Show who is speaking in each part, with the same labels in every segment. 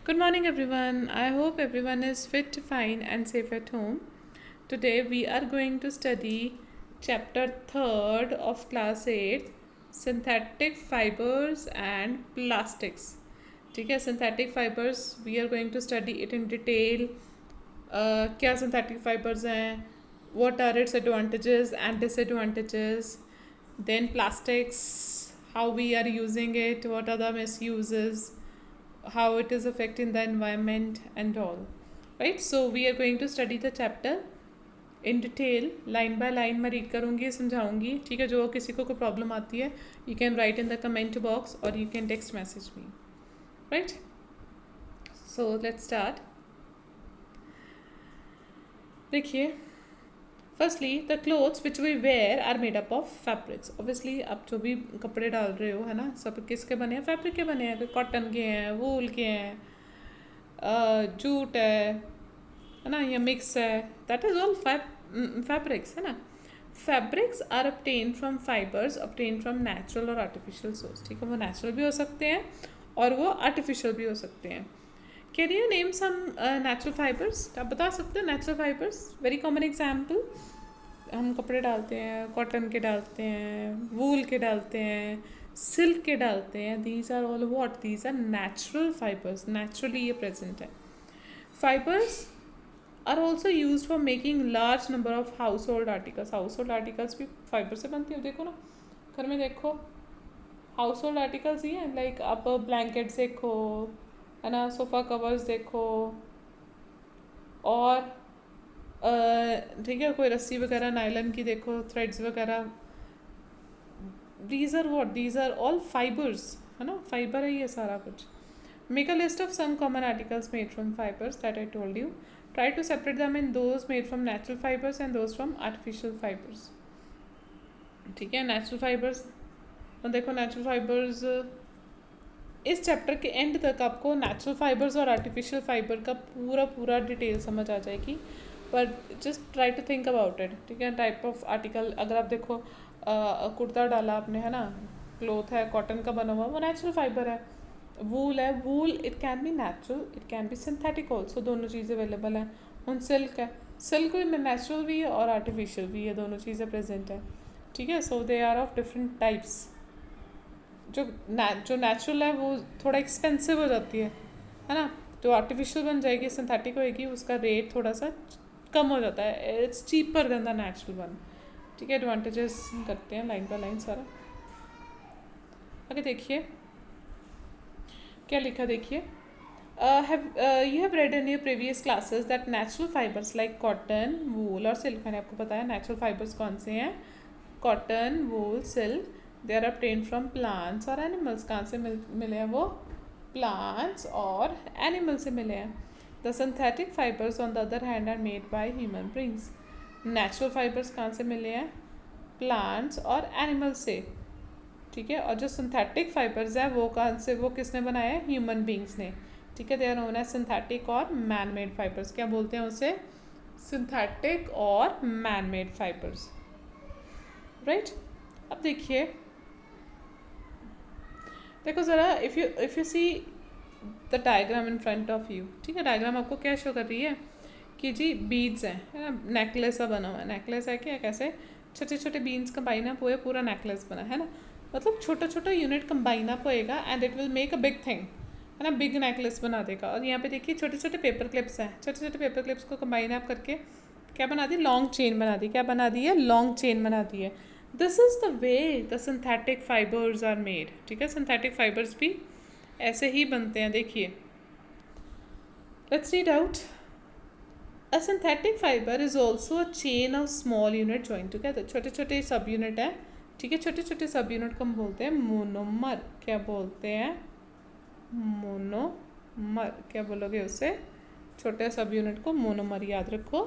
Speaker 1: Good morning, everyone. I hope everyone is fit, fine, and safe at home. Today, we are going to study chapter 3rd of class 8th, synthetic fibers and plastics. ठीक है, synthetic fibers we are going to study it in detail. क्या synthetic fibers हैं, what are its advantages and disadvantages, then plastics, how we are using it, what are the misuses, how it is affecting the environment and all. Right, so we are going to study the chapter in detail, line by line मैं read करूँगी, समझाऊँगी. ठीक है, जो किसी को कोई problem आती है you can write in the comment box और you can text message me. Right, so let's start. देखिए, firstly the clothes which we wear are made up of fabrics. Obviously आप जो भी कपड़े डाल रहे हो, है ना, सब किसके बने हैं? फैब्रिक के बने हैं. कॉटन के हैं, वूल के हैं, जूट है ना, या मिक्स है. दैट इज ऑल फैब्रिक्स, है ना. Fabrics are obtained from fibres obtained from natural और आर्टिफिशियल सोर्स. ठीक है, वो नेचुरल भी हो सकते हैं और वो आर्टिफिशियल भी हो सकते हैं. Can you name some natural fibres? आप बता सकते हो natural fibres? Very common example, हम कपड़े डालते हैं, कॉटन के डालते हैं, वूल के डालते हैं, सिल्क के डालते हैं. These are all what? These are natural fibres, naturally ये प्रेजेंट है. Fibres are also use for making large number of household articles. Household articles भी फाइबर से बनती है. देखो ना, घर में देखो, हाउस होल्ड आर्टिकल्स ही हैं. लाइक आप ब्लैंकेट्स देखो, है ना, सोफ़ा कवर्स देखो, और ठीक है, कोई रस्सी वगैरह नायलन की देखो, थ्रेड्स वगैरह. These are what? These are all fibres, है ना, फाइबर है ये सारा कुछ. Make a list of some common articles made from fibres that I told you. Try to separate them in those made from natural fibers and those from artificial fibers. ठीक है, natural fibres. तो देखो, natural fibres इस chapter के end तक आपको natural fibres और artificial fibre का पूरा डिटेल समझ आ जाएगी. पर just try to think about it. ठीक है, टाइप ऑफ आर्टिकल, अगर आप देखो, कुर्ता डाला आपने, है ना, क्लोथ है, कॉटन का बना हुआ, वो नेचुरल फाइबर है. वूल है, wool it can be natural, it can be synthetic also, दोनों चीज़ें अवेलेबल हैं. उन सिल्क है, सिल्क भी नेचुरल भी है और आर्टिफिशियल भी है, दोनों चीज़ें प्रेजेंट है. ठीक है, so they are of different types. जो नेचुरल है वो थोड़ा एक्सपेंसिव हो जाती है ना. जो आर्टिफिशियल बन जाएगी, सिंथेटिक होएगी, उसका रेट थोड़ा सा कम हो जाता है. It's cheaper than the natural one. ठीक है, एडवांटेजेस करते हैं लाइन बाय लाइन सारा. आगे देखिए क्या लिखा. देखिए, you have read in your previous classes that natural fibers like cotton, wool और silk, मैंने आपको बताया natural fibers कौन से हैं. cotton, wool, silk, they are obtained from plants और animals. कहाँ से मिले हैं वो? plants और animals से मिले हैं. the synthetic fibers on the other hand are made by human beings. natural fibers कहाँ से मिले हैं? plants और animals से. ठीक है, और जो सिंथेटिक फाइबर्स हैं वो कहाँ से, वो किसने बनाया है? ह्यूमन बींग्स ने. ठीक है, they are known as synthetic और मैन मेड फाइबर्स. क्या बोलते हैं उसे? सिंथेटिक और मैन मेड फाइबर्स. राइट, अब देखिए, देखो ज़रा, if you see the diagram in front of you. ठीक है, डायग्राम आपको क्या शो कर रही है कि जी बीड्स हैं, है ना, नेकलेस सा बना हुआ है. नेकलेस है क्या? कैसे छोटे छोटे बीन्स कंबाइन अप हुए पूरा नेकलेस बना, है ना. मतलब छोटा छोटा यूनिट कंबाइन अप होएगा and it will make a big thing, है ना, बिग नेकलेस बना देगा. और यहाँ पे देखिए छोटे छोटे पेपर क्लिप्स हैं. छोटे छोटे पेपर क्लिप्स को कंबाइन अप करके क्या बना दी? लॉन्ग चेन बना दी. क्या बना दी है? लॉन्ग चेन बना दी है. This is the way the synthetic fibres are made. ठीक है, सिंथेटिक फाइबर्स भी ऐसे ही बनते हैं. देखिए, let's read out. A synthetic fiber is also a chain of small unit joined together. छोटे छोटे सब यूनिट है. ठीक है, छोटे छोटे सब यूनिट को हम बोलते हैं मोनोमर. क्या बोलते हैं? मोनोमर. क्या बोलोगे उससे? छोटे सब यूनिट को मोनोमर. याद रखो,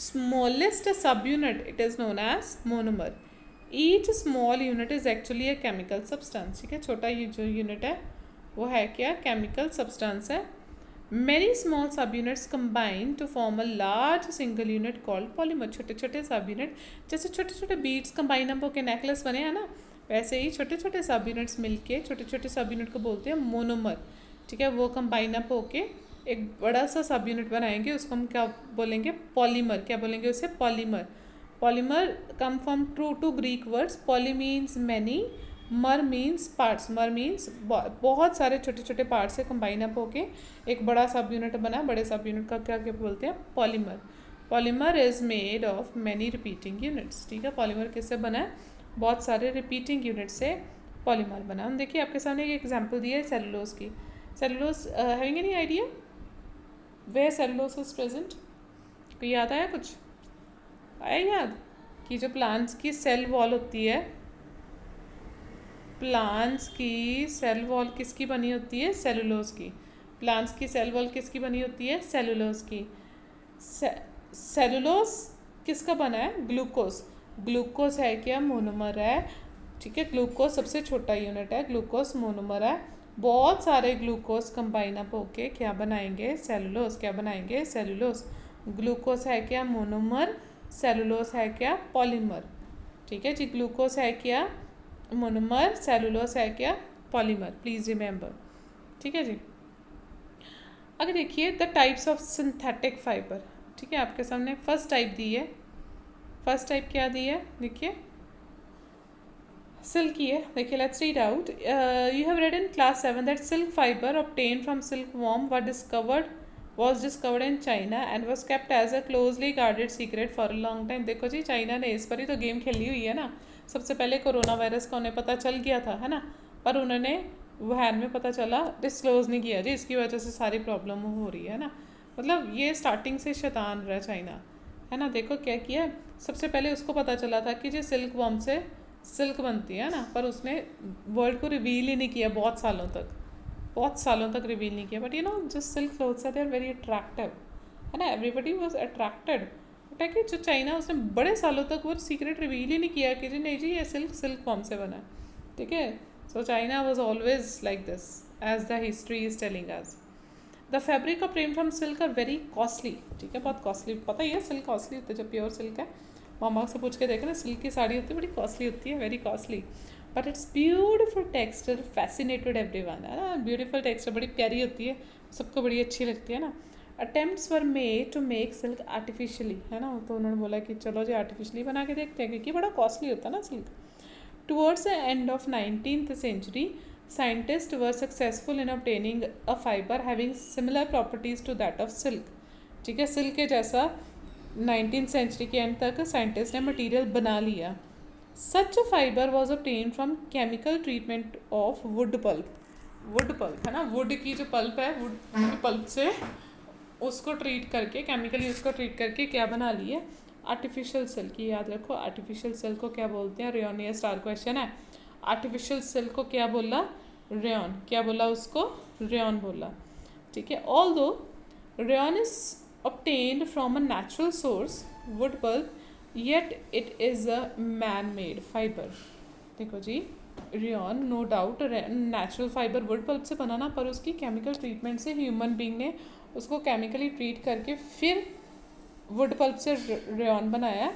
Speaker 1: smallest subunit it is known as monomer. Each small unit is actually a chemical substance. ठीक है, छोटा ये जो यूनिट है वो है क्या? केमिकल सब्सटेंस है. Many small subunits combine to form a large single unit called polymer. छोटे छोटे सब यूनिट, जैसे छोटे छोटे बीड्स कंबाइन अप होकर नेकलेस बने हैं ना, वैसे ही छोटे छोटे सब यूनिट्स मिलके छोटे छोटे सब यूनिट को बोलते हैं मोनोमर. ठीक है, वो कंबाइन अप होके एक बड़ा सा सब यूनिट बनाएंगे, उसको हम क्या बोलेंगे, पॉलीमर। क्या बोलेंगे उसे, polymer. Polymer come from two Greek words, poly means many, mer means parts. Mer means बहुत सारे छोटे छोटे पार्ट्स से कंबाइन अप होके एक बड़ा सब यूनिट बना। बड़े सब यूनिट का क्या क्या बोलते हैं, polymer. Polymer is made of many repeating units. ठीक है, पॉलीमर किससे बना है, बहुत सारे रिपीटिंग यूनिट से पॉलीमर बना। हम देखिए आपके सामने एक एग्जांपल दिया है सेलुलोज की। Cellulose, having any idea where cellulose is present? कोई याद आया, कुछ आया याद कि जो प्लांट्स की सेल वॉल होती है, प्लांट्स की सेल वॉल किसकी बनी होती है, सेलुलोज की। प्लांट्स की सेल वॉल किसकी बनी होती है, सेलुलोज की। सेलुलोज किसका बना है, ग्लूकोज। ग्लूकोज है क्या, मोनोमर है। ठीक है, ग्लूकोज सबसे छोटा यूनिट है, ग्लूकोज मोनोमर है। बहुत सारे ग्लूकोज कंबाइन अप होके क्या बनाएंगे, सेलुलोज। क्या बनाएंगे, सेलुलोज। ग्लूकोज है क्या, मोनोमर। सेलुलोज है क्या, पॉलीमर। ठीक है जी, ग्लूकोज है क्या, मोनोमर। सेलुलोज है क्या, पॉलीमर। Please remember. ठीक है जी। अगर देखिए the types of synthetic fibre. ठीक है, आपके सामने फर्स्ट टाइप दी है। फर्स्ट टाइप क्या दी है, देखिए सिल्की है। देखिए let's read out. You have read in class 7 that silk fibre obtain from silk worm was discovered in China and was kept as a closely guarded secret for a long time। देखो जी, China ने इस पर ही तो game खेली हुई है ना। सबसे पहले कोरोना वायरस का उन्हें पता चल गया था, है ना, पर उन्होंने वुहान में पता चला डिस्क्लोज नहीं किया जी, इसकी वजह से सारी प्रॉब्लम हो रही है ना। मतलब ये स्टार्टिंग से शैतान रहा चाइना, है ना। देखो क्या किया, सबसे पहले उसको पता चला था कि जी सिल्क वॉर्म से सिल्क बनती है ना, पर उसने वर्ल्ड को रिवील ही नहीं किया बहुत सालों तक रिवील नहीं किया। But you know just silk clothes are they are very attractive, है ना, एवरीबडी वाज अट्रैक्टेड। बट है कि जो चाइना, उसने बड़े सालों तक वो सीक्रेट रिवील ही नहीं किया कि जी नहीं जी ये सिल्क फॉर्म से बना है। ठीक है, so China was always like this as the history is telling us. The fabric of print from silk are very costly. ठीक है, बहुत कॉस्टली, पता ही है सिल्क कॉस्टली होती है। जब प्योर सिल्क है, मामा से पूछ के देखें ना, सिल्क की साड़ी होती है, बड़ी कॉस्टली होती है, very costly. But it's beautiful texture fascinated everyone, है ना। ब्यूटीफुल टेक्सचर, बड़ी प्यारी होती है, सबको बड़ी अच्छी लगती है ना। Attempts were made to make silk artificially, है ना, तो उन्होंने बोला कि चलो जी आर्टिफिशियली बना के देखते हैं, क्योंकि बड़ा कॉस्टली होता है ना silk. Towards the end of 19th century, scientists were successful in obtaining a fiber having similar properties to that of silk। ठीक है, सिल्क के जैसा 19th सेंचुरी के एंड तक साइंटिस्ट ने मटेरियल बना लिया। Such a fibre was obtained from chemical treatment of wood pulp, है ना, वुड की जो पल्प है, वुड की पल्प से उसको ट्रीट करके, केमिकली उसको ट्रीट करके क्या बना ली है, आर्टिफिशियल सिल्क। की याद रखो, आर्टिफिशियल सिल्क को क्या बोलते हैं, रेयन। ये स्टार क्वेश्चन है। आर्टिफिशियल सिल्क को क्या बोला, रेयन। क्या बोला उसको, रेयन बोला। ठीक है, ऑल दो rayon is obtained from a natural source, wood pulp, yet it is a man-made fiber। देखो जी, rayon no doubt natural fibre wood pulp से बनाना, पर उसकी केमिकल ट्रीटमेंट से ह्यूमन बींग ने उसको केमिकली ट्रीट करके फिर वुड पल्प से रेयन बनाया।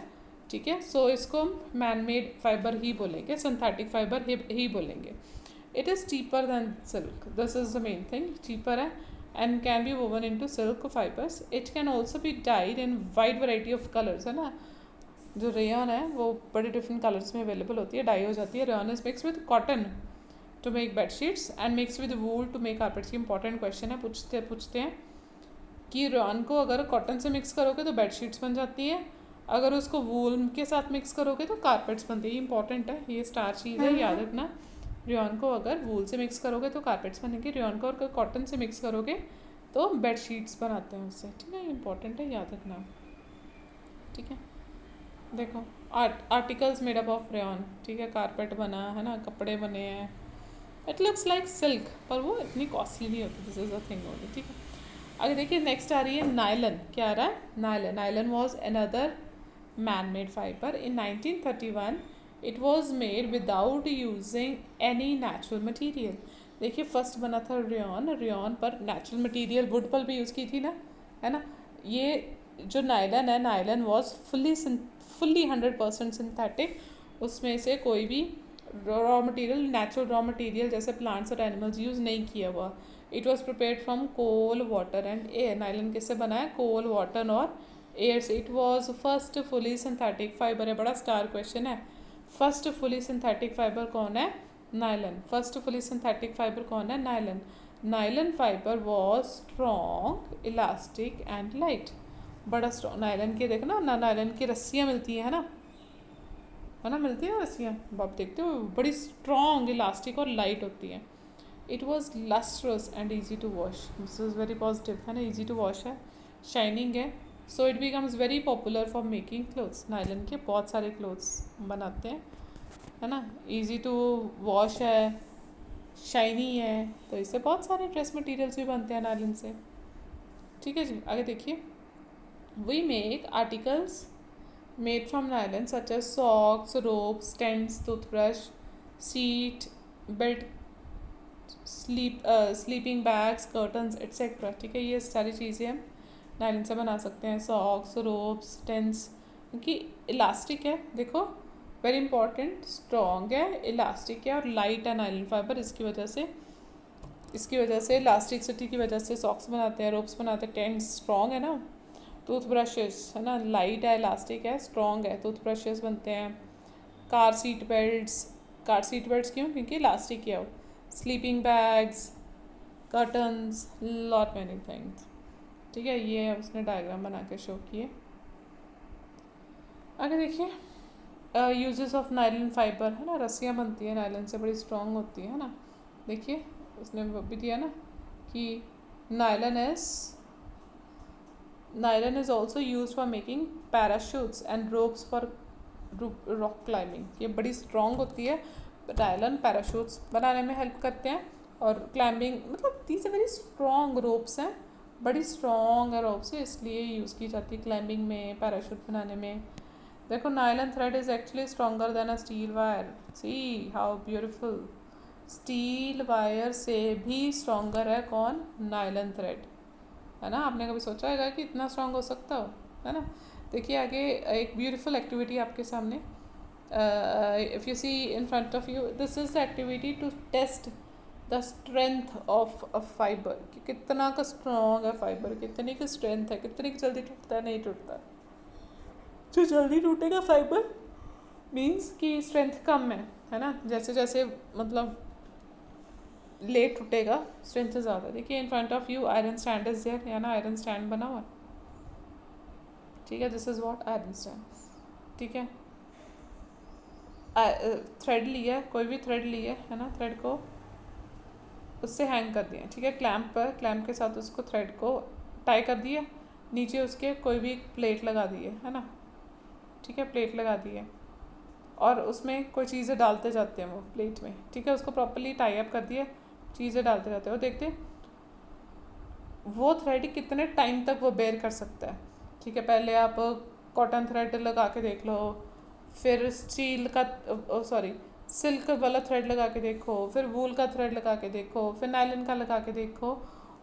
Speaker 1: ठीक है, सो इसको मैन मेड फाइबर ही बोलेंगे, सिंथेटिक फाइबर ही बोलेंगे। It is cheaper then silk, this is the main thing, cheaper है and can be woven into silk fibers। It can also be dyed in wide variety of colors, है ना। जो rayon है वो बड़े different colours में available होती है, डाई हो जाती है। Rayon is mix with cotton to make bedsheets and mix with wool to make carpets. की इंपॉर्टेंट क्वेश्चन है, पूछते हैं कि रेयन को अगर कॉटन से मिक्स करोगे तो बेडशीट्स बन जाती है, अगर उसको वूल के साथ मिक्स करोगे तो कारपेट्स बनती है। ये इंपॉर्टेंट है, ये स्टार चीज़ है, याद रखना। रेयन को अगर वूल से मिक्स करोगे तो कारपेट्स बनेंगे, रेयन को अगर कॉटन से मिक्स करोगे तो बेडशीट्स बनाते हैं उससे। ठीक है, इंपॉर्टेंट है, याद रखना। ठीक है, देखो articles made up of rayon. ठीक है, कारपेट बना है ना, कपड़े बने हैं, इट लुक्स लाइक सिल्क, पर वो इतनी कॉस्टली नहीं होती। This is a thing only. ठीक है, अगर देखिए नेक्स्ट आ रही है नायलन। क्या आ रहा है, nylon. Nylon was another man made fibre. In 1931 it was made without using any natural material. देखिए फर्स्ट बना था रेयन पर नेचुरल मटेरियल वुड पल्प भी यूज़ की थी ना, है ना। ये जो नायलन है, नायलन वॉज फुल्ली 100% सिंथेटिक। उसमें से कोई भी raw material, natural raw material जैसे प्लांट्स और एनिमल्स यूज़ नहीं किया हुआ। It was prepared from coal water and air. Nylon किससे बना है? कोल वाटर और एयर से। It was first fully synthetic fibre है, बड़ा स्टार क्वेश्चन है। फर्स्ट फुली सिंथेटिक फाइबर कौन है? Nylon. First fully synthetic fibre कौन है? Nylon. Nylon fibre was strong, elastic and light. बड़ा स्ट्रॉन्ग नायलन के, देखो ना नायलन की रस्सियाँ मिलती है ना, मिलती है रस्सियाँ, आप देखते हो, बड़ी स्ट्रॉन्ग, इलास्टिक और लाइट होती है। It was lustrous and easy to wash, this is very positive है ना, ईजी टू वॉश है, शाइनिंग है। So it becomes very popular for making clothes. Nylon के बहुत सारे क्लोथ्स बनाते हैं, है ना, ईजी टू वॉश है, शाइनी है, तो इससे बहुत सारे ड्रेस मटेरियल्स भी बनते हैं नायलन से। ठीक है जी, आगे देखिए। We make articles made from nylon such as socks, ropes, tents, toothbrush, seat, belt, sleeping bags, curtains, etc. ठीक है, ये सारी चीज़ें हम नायलन से बना सकते हैं। सॉक्स, रोप्स, टेंट्स, क्योंकि इलास्टिक है, देखो वेरी इंपॉर्टेंट, स्ट्रॉन्ग है, इलास्टिक है और लाइट है नायलन फाइबर। इसकी वजह से इलास्टिसिटी की वजह से सॉक्स बनाते हैं, रोप्स बनाते हैं, टेंट्स स्ट्रॉन्ग है ना, टूथब्रशेस है ना, लाइट है, इलास्टिक है, स्ट्रॉन्ग है, टूथब्रशेस बनते हैं। कार सीट बेल्ट्स क्यों? क्योंकि इलास्टिक है वो। Sleeping bags, curtains, lot many things. ठीक है, ये उसने डायग्राम बना के शो किए। आगे देखिए, यूजेस ऑफ नायलन फाइबर है ना, रस्सियाँ बनती है नायलन से, बड़ी स्ट्रॉन्ग होती है ना। देखिए उसने वो भी दिया ना कि Nylon is also used for making parachutes and ropes for rock climbing। ये बड़ी strong होती है, नायलन पैराशूट्स बनाने में हेल्प करते हैं और क्लाइंबिंग, मतलब these are very strong ropes हैं, बड़ी strong है ropes है, इसलिए यूज़ की जाती है क्लाइंबिंग में, पैराशूट बनाने में। देखो nylon thread is actually stronger than a steel wire. See how beautiful, steel wire से भी स्ट्रॉन्गर है कौन? नायलन थ्रेड, है ना। आपने कभी सोचा होगा कि इतना स्ट्रांग हो सकता हो, है ना। देखिए आगे एक ब्यूटीफुल एक्टिविटी आपके सामने, if you see in front of you, this is the activity to test the strength of a fibre, कि कितना का स्ट्रॉन्ग है फाइबर, कितनी की स्ट्रेंथ है, कितनी की जल्दी टूटता है, नहीं टूटता। जो जल्दी टूटेगा फाइबर मीन्स कि स्ट्रेंथ कम है ना, जैसे जैसे मतलब लेट टूटेगा, स्ट्रेंथ ज़्यादा। देखिए in front of you iron stand is there, या ना आयरन स्टैंड बना हुआ, ठीक है, this is what iron stand. ठीक है, थ्रेड लिया, कोई भी थ्रेड लिया है ना, थ्रेड को उससे हैंग कर दिया, ठीक है, क्लैंप पर, क्लैंप के साथ उसको थ्रेड को टाई कर दिया, नीचे उसके कोई भी प्लेट लगा दी है ना, ठीक है, प्लेट लगा दी है और उसमें कोई चीज़ें डालते जाते हैं वो प्लेट में, ठीक है, उसको प्रॉपरली टाई अप कर दिया, चीज़ें डालते जाते हो, देखते वो थ्रेड कितने टाइम तक वो बेयर कर सकता है। ठीक है, पहले आप कॉटन थ्रेड लगा के देख लो, फिर स्टील का सिल्क वाला थ्रेड लगा के देखो, फिर वूल का थ्रेड लगा के देखो, फिर नायलन का लगा के देखो,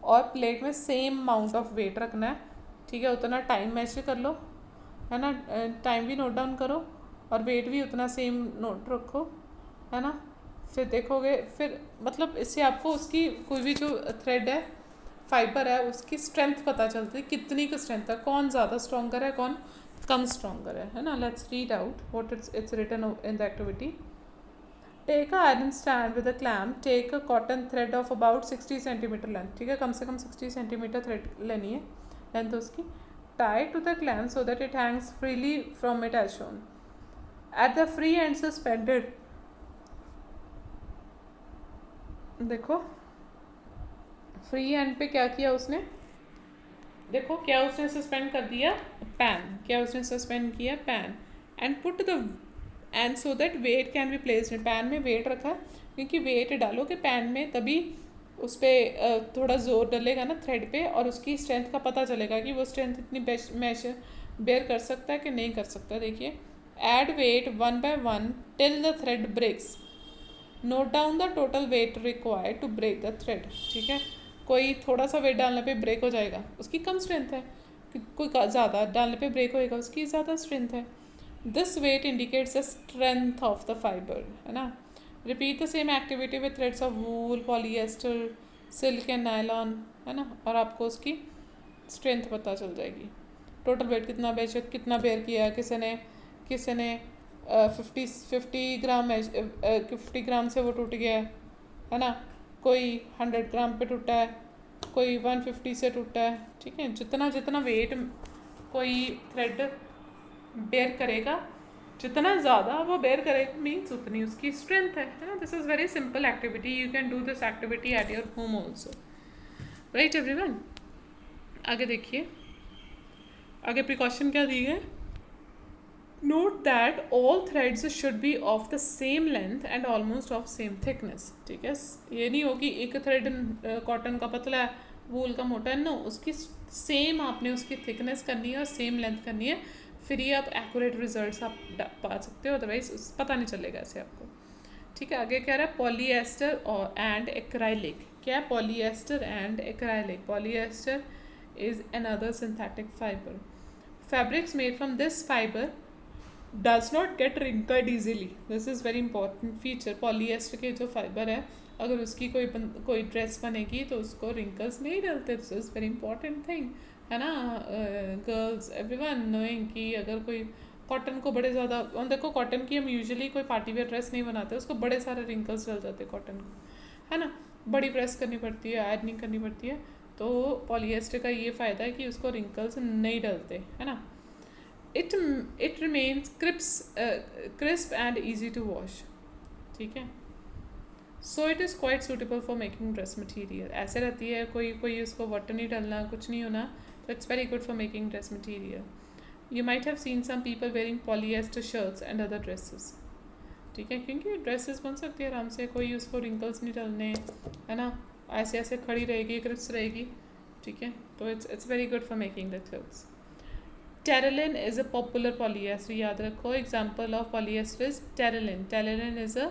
Speaker 1: और प्लेट में सेम अमाउंट ऑफ वेट रखना है, ठीक है, उतना टाइम मेजर कर लो, है ना, टाइम भी नोट डाउन करो और वेट भी उतना सेम नोट रखो, है ना। फिर देखोगे, फिर मतलब इससे आपको उसकी कोई भी जो थ्रेड है, फाइबर है, उसकी स्ट्रेंथ पता चलती है, कितनी की स्ट्रेंथ है, कौन ज़्यादा स्ट्रॉन्गर है, कौन कम स्ट्रॉन्गर है ना। Let's read out what it's written in the activity. Take a iron stand with a clamp, take a cotton thread of about 60 centimetre length, ठीक है, कम से कम 60 सेंटीमीटर थ्रेड लेनी है, लेंथ उसकी। Tie to the clamp so that it hangs freely from it as shown. At the free end suspended, देखो free end पे क्या किया उसने, देखो क्या उसने सस्पेंड कर दिया, पैन, क्या उसने सस्पेंड किया, pan, and put the, end so that weight can be placed, pan में वेट रखा, क्योंकि वेट डालोगे पैन में तभी उस पर थोड़ा जोर डलेगा ना थ्रेड पे, और उसकी स्ट्रेंथ का पता चलेगा कि वो स्ट्रेंथ इतनी मैश बेयर कर सकता है कि नहीं कर सकता। देखिए, add weight 1 by 1 till the thread breaks, note down the total weight required to break the thread, ठीक है, कोई थोड़ा सा वेट डालने पे ब्रेक हो जाएगा, उसकी कम स्ट्रेंथ है, कोई ज़्यादा डालने पे ब्रेक होएगा, उसकी ज़्यादा स्ट्रेंथ है। This weight indicates the strength of the fibre, है ना। Repeat the same activity with threads of wool, polyester, silk and nylon, है ना, और आपको उसकी स्ट्रेंथ पता चल जाएगी। टोटल वेट कितना बेयर किया है, किसी ने 50 ग्राम से वो टूट गया है ना, कोई 100 ग्राम पे टूटा है, कोई 150 से टूटा है। ठीक है, जितना जितना वेट कोई थ्रेड बेयर करेगा, जितना ज़्यादा वो बेयर करेगा मीन्स उतनी उसकी स्ट्रेंथ है ना। This is very simple activity, you can do this activity at your home also, right everyone. आगे देखिए, आगे प्रिकॉशन क्या दी है। Note that all threads should be of the same length and almost of same thickness. ठीक है, ये नहीं हो कि एक थ्रेड कॉटन का पतला है, वूल का मोटा है, नो, उसकी सेम आपने उसकी थिकनेस करनी है और सेम लेंथ करनी है, फिर ये आप एक्यूरेट रिजल्ट्स आप पा सकते हो, अदरवाइज पता नहीं चलेगा ऐसे आपको। ठीक है, आगे कह रहा है पॉलीएस्टर और एंड एक्राइलिक। क्या है polyester and acrylic? Polyester is another synthetic fiber. Fabrics made from this fiber does not get wrinkled easily. This is very important feature. Polyester के जो फाइबर है, अगर उसकी कोई ड्रेस बनेगी तो उसको रिंकल्स नहीं डलते. This is very important thing, है ना गर्ल्स, एवरीवन नोइंग कि अगर कोई कॉटन को बड़े ज़्यादा, देखो कॉटन की हम यूजुअली कोई पार्टी वेयर ड्रेस नहीं बनाते, उसको बड़े सारे रिंकल्स डल जाते कॉटन को, है ना, बड़ी प्रेस करनी पड़ती है, आयरनिंग करनी पड़ती है. तो पॉलीएस्टर का ये फ़ायदा है कि उसको रिंकल्स नहीं डलते, है ना. It remains crisp and easy to wash. ठीक है, so it is quite suitable for making dress material. ऐसे रहती है, कोई उसको वाटर नहीं डलना, कुछ नहीं होना, तो it's very good for making dress material. You might have seen some people wearing polyester shirts and other dresses. ठीक है, क्योंकि ड्रेसेस बन सकती है आराम से, कोई उसको रिंकल्स नहीं डलने, है ना, ऐसे ऐसे खड़ी रहेगी, क्रिप्स रहेगी. ठीक है, तो it's very good for making the clothes. Terylene is a popular polyester. याद रखो, example of polyester is terylene. Terylene is a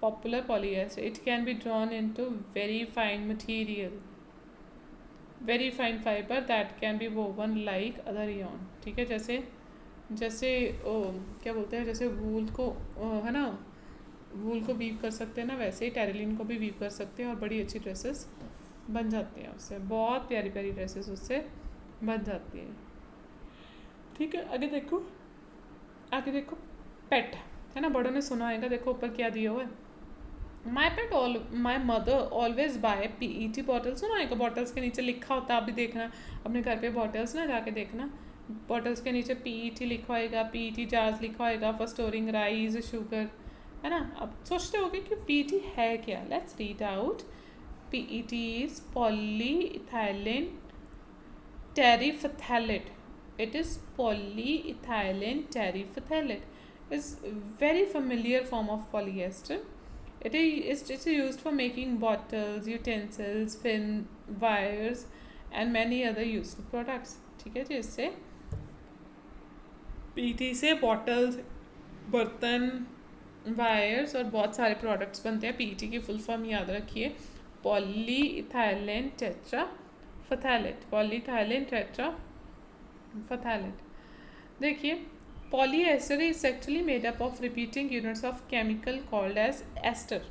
Speaker 1: popular polyester. It can be drawn into very fine material, very fine fibre that can be woven like other yarn. ठीक है, जैसे क्या बोलते हैं, जैसे वूल को है ना, वूल को वीव कर सकते हैं ना, वैसे ही टेरेलिन को भी वीव कर सकते हैं और बड़ी अच्छी ड्रेसेस बन जाती हैं उससे. बहुत प्यारी प्यारी ड्रेसेस उससे बन जाती हैं. ठीक है, आगे देखो पेट, है ना, बड़ों ने सुना होगा. देखो ऊपर क्या दिया हुआ है. My mother always buy PET bottles. सुना होगा, बॉटल्स के नीचे लिखा होता है, आप भी देखना अपने घर पे बॉटल्स ना जाके देखना, बॉटल्स के नीचे PET लिखा होएगा, PET जार्स लिखा होएगा फॉर स्टोरिंग राइस, शुगर, है ना. अब सोचते होगे कि PET है क्या. Let's read out. PET is polyethylene terephthalate. It is polyethylene terephthalate. Is very familiar form of polyester. It is used for making bottles, utensils, film, wires and many other useful products. ठीक है जी, इससे PET से bottles, बर्तन, wires और बहुत सारे products बनते हैं. PET की फुल फॉर्म याद रखिए, पॉलीइथाइलेन टेट्राफथैलेट. Polyethylene terephthalate. देखिए, polyester is actually made up of repeating units of chemical called as ester.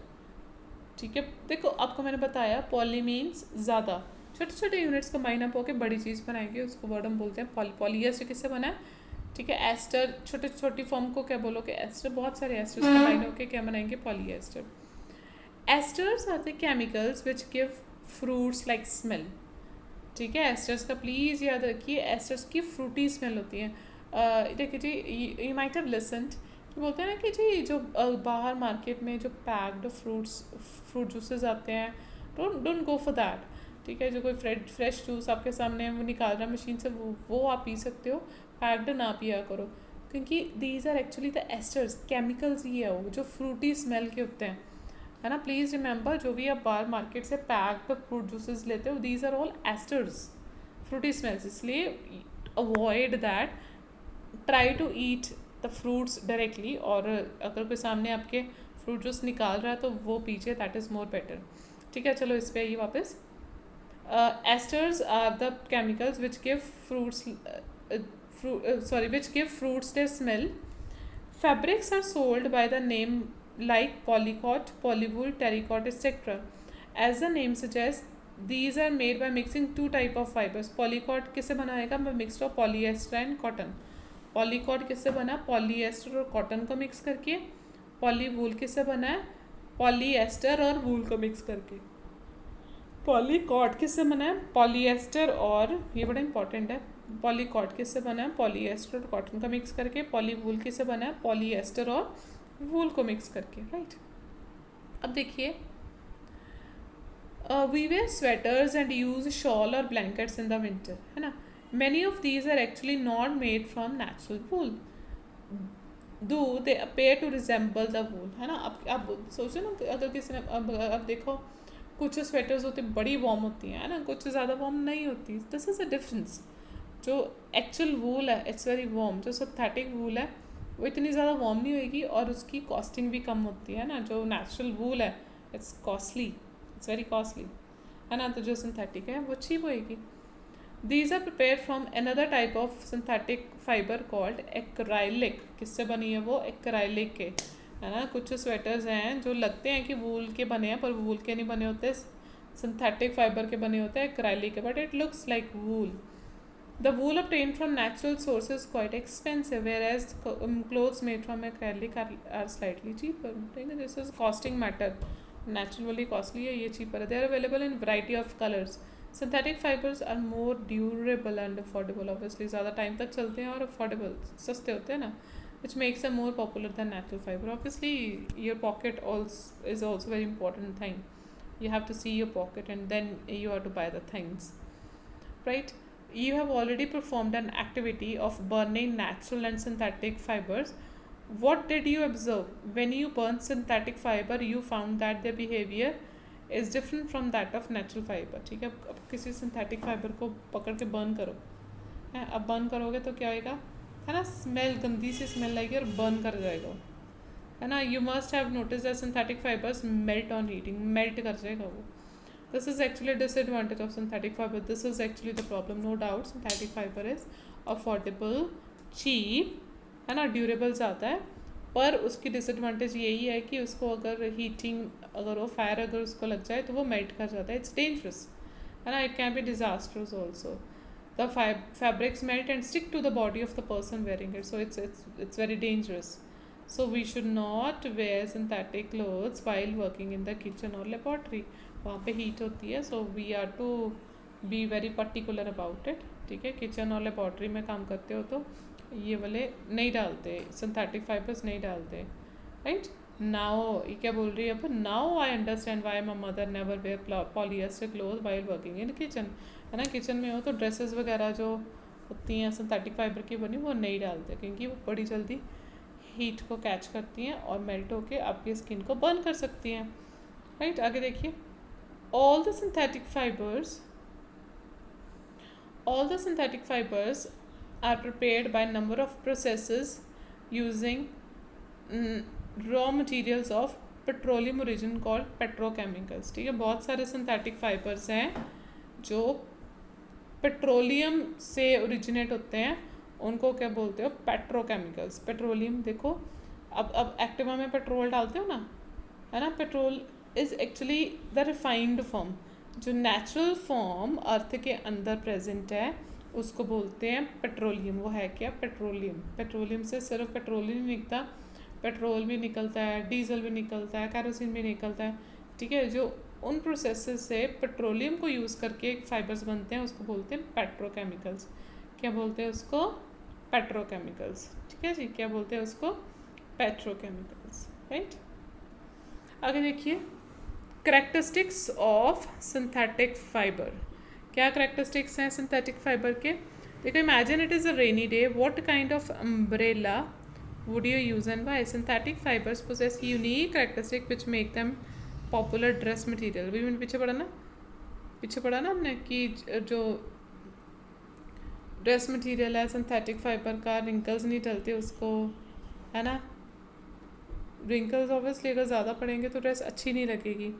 Speaker 1: ठीक है, देखो आपको मैंने बताया पॉली मीन्स ज़्यादा, छोटे छोटे यूनिट्स कंबाइन अप होकर बड़ी चीज़ बनाएंगे, उसको वर्ड हम बोलते हैं पॉलीएस्टर. किससे बना है? ठीक है, एस्टर. छोटे छोटी फॉर्म को क्या बोलोगे? एस्टर. बहुत सारे एस्टर्स कंबाइन होकर क्या बनाएंगे? Polyester. Esters are the chemicals which give fruits like smell. ठीक है, एस्टर्स का प्लीज़ याद रखिए, एस्टर्स की फ्रूटी स्मेल होती है. देखिए जी, यू माइट हैव लिसन्ड कि बोलते हैं ना कि जी जो बाहर मार्केट में जो पैक्ड फ्रूट जूसेस आते हैं, डोंट गो फॉर दैट. ठीक है, जो कोई फ्रेश जूस आपके सामने वो निकाल रहा है मशीन से, वो आप पी सकते हो, पैक्ड ना पिया करो, क्योंकि these are actually the esters. Chemicals ही है वो जो फ्रूटी स्मेल के होते हैं, है ना. प्लीज़ रिमेंबर, जो भी आप बाहर मार्केट से पैक्ड फ्रूट जूसेस लेते हो, these are all esters, fruity smells. इसलिए avoid that. Try to eat the fruits directly, और अगर कोई सामने आपके फ्रूट जूस निकाल रहा है तो वो पीजिए, दैट इज़ मोर बेटर. ठीक है, चलो इस पर आइए वापस. Esters are the chemicals which give which give fruits their smell. Fabrics are sold by the name like polycot, polywool, terracotta, etc. As the name suggests, These are made by mixing two type of fibers. Polycord किससे बनाएगा? मैं mixed of polyester and cotton. Polycord किससे बना? Polyester और cotton को mix करके. पॉलीवूल किससे बना है? पॉलीएस्टर और वूल को मिक्स करके. पॉलीकॉर्ड किससे बना है? पॉलीएस्टर और, ये बड़ा इंपॉर्टेंट है, पॉलीकॉर्ड किससे बना है? पॉलीएस्टर और कॉटन का मिक्स करके. पॉलीवूल किससे बना है? पॉलीएस्टर और वूल को मिक्स करके. राइट. अब देखिए, we wear sweaters and use shawl or blankets in the winter, है ना. Many of these are actually not made from natural wool, though they appear to resemble the wool, है ना. अब सोचो ना, अगर किसी ने अब देखो, कुछ स्वेटर्स होती बड़ी वार्म होती हैं, है ना, कुछ ज़्यादा वार्म नहीं होती. This is a difference. जो एक्चुअल वूल है इट्स वेरी वार्म. जो सिंथेटिक वूल है वो इतनी ज़्यादा वार्म नहीं होएगी और उसकी कॉस्टिंग भी कम होती है ना. जो नेचुरल वूल है it's costly, it's very costly, है ना. तो जो सिंथेटिक है वो चीप होएगी. These are prepared from another type of synthetic fiber called acrylic. किससे बनी है वो? acrylic के, है ना. कुछ स्वेटर्स हैं जो लगते हैं कि वूल के बने हैं पर वूल के नहीं बने होते, सिंथेटिक फाइबर के बने होते हैं, acrylic के, but it looks like wool. The wool obtained from natural sources is quite expensive, whereas clothes made from acrylic are slightly cheaper. This is costing matter. Naturally costly है, ये cheaper है. They are available in variety of colors. Synthetic fibers are more durable and affordable. Obviously ज़्यादा time तक चलते हैं और affordable, सस्ते होते हैं ना, which makes them more popular than natural fiber. Obviously your pocket also is also very important thing. You have to see your pocket and then you have to buy the things, right? You have already performed an activity of burning natural and synthetic fibers. What did you observe? When you burn synthetic fiber, you found that their behavior is different from that of natural fiber. ठीक है. अब किसी synthetic fiber को पकड़ के burn करो, है, अब burn करोगे तो क्या होएगा, है ना, स्मेल, गंदी सी स्मेल आएगी और burn कर जाएगा, है ना. You must have noticed that synthetic fibers melt on heating. Melt कर जाएगा वो. This is actually a disadvantage of synthetic fiber. This is actually the problem. No doubt synthetic fiber is affordable, cheap, है ना, durable ज़्यादा है, पर उसकी disadvantage यही है कि उसको अगर हीटिंग, अगर वो फायर अगर उसको लग जाए तो वो मेल्ट कर जाता है. इट्स डेंजरस, है ना. It can B disasters also. The fabrics melt and stick to the body of the person wearing it, so it's very dangerous. So we should not wear synthetic clothes while working in the kitchen or laboratory. वहाँ पे heat होती है, so we are to be very particular about it. ठीक है. Kitchen और laboratory में काम करते हो तो ये वाले नहीं डालते, सिंथेटिक फाइबर्स नहीं डालते. राइट. नाउ ये क्या बोल रही है अब? Now I understand why my mother never wear polyester cloth while working in kitchen, है ना. किचन में हो तो ड्रेसेस वगैरह जो होती हैं सिंथेटिक फाइबर की बनी वो नहीं डालते, क्योंकि वो बड़ी जल्दी हीट को कैच करती हैं और मेल्ट होके आपकी स्किन को बर्न कर सकती हैं. राइट. आगे देखिए. All the synthetic fibers are prepared by a number of processes using raw materials of petroleum origin called petrochemicals. ठीक है. बहुत सारे synthetic fibers हैं जो पेट्रोलियम से ओरिजिनेट होते हैं, उनको क्या बोलते हो? पेट्रोकेमिकल्स. पेट्रोलियम देखो, अब एक्टिवा में पेट्रोल डालते हो ना, है ना. Petrol is actually the refined form. जो नेचुरल फॉर्म अर्थ के अंदर प्रेजेंट है उसको बोलते हैं पेट्रोलियम. वो है क्या? पेट्रोलियम. पेट्रोलियम से सिर्फ पेट्रोल ही नहीं निकलता, पेट्रोल भी निकलता है, डीजल भी निकलता है, कैरोसिन भी निकलता है. ठीक है. जो उन प्रोसेसेस से पेट्रोलियम को यूज़ करके फाइबर्स बनते हैं उसको बोलते हैं पेट्रोकेमिकल्स. क्या बोलते हैं उसको? पेट्रोकेमिकल्स. ठीक है जी. क्या बोलते हैं उसको? पेट्रोकेमिकल्स. राइट. आगे देखिए. Characteristics of synthetic fibre. क्या करेक्टरिस्टिक्स हैं सिंथेटिक फाइबर के? देखो, imagine it is a rainy day. What kind of umbrella would you use and why? Synthetic fibers possess unique characteristics which make them popular dress material. भी मैंने पीछे पढ़ा ना हमने कि जो ड्रेस मटेरियल है सिंथेटिक फाइबर का, रिंकल्स नहीं डलते उसको, है ना. रिंकल्स ऑब्वियसली अगर ज़्यादा पड़ेंगे तो ड्रेस अच्छी नहीं लगेगी.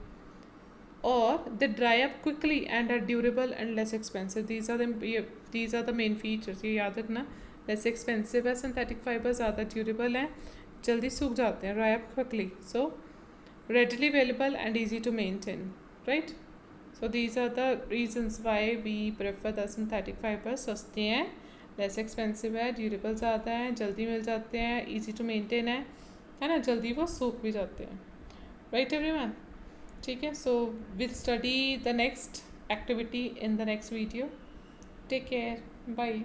Speaker 1: और they dry up quickly and are durable and less expensive. These are the main features. ये याद रखना. लेस एक्सपेंसिव है सिंथेटिक फाइबर, ज़्यादा ड्यूरेबल हैं, जल्दी सूख जाते हैं, dry up quickly, so readily available and easy to maintain. Right. So these are the reasons why we prefer the synthetic fibres. सस्ते हैं, लेस एक्सपेंसिव है, ड्यूरेबल ज़्यादा हैं, जल्दी मिल जाते हैं, ईजी टू मेंटेन है ना, जल्दी वो सूख भी जाते हैं। राइट एवरीवन, ठीक है। So will study the next activity in the next video. Take care. Bye.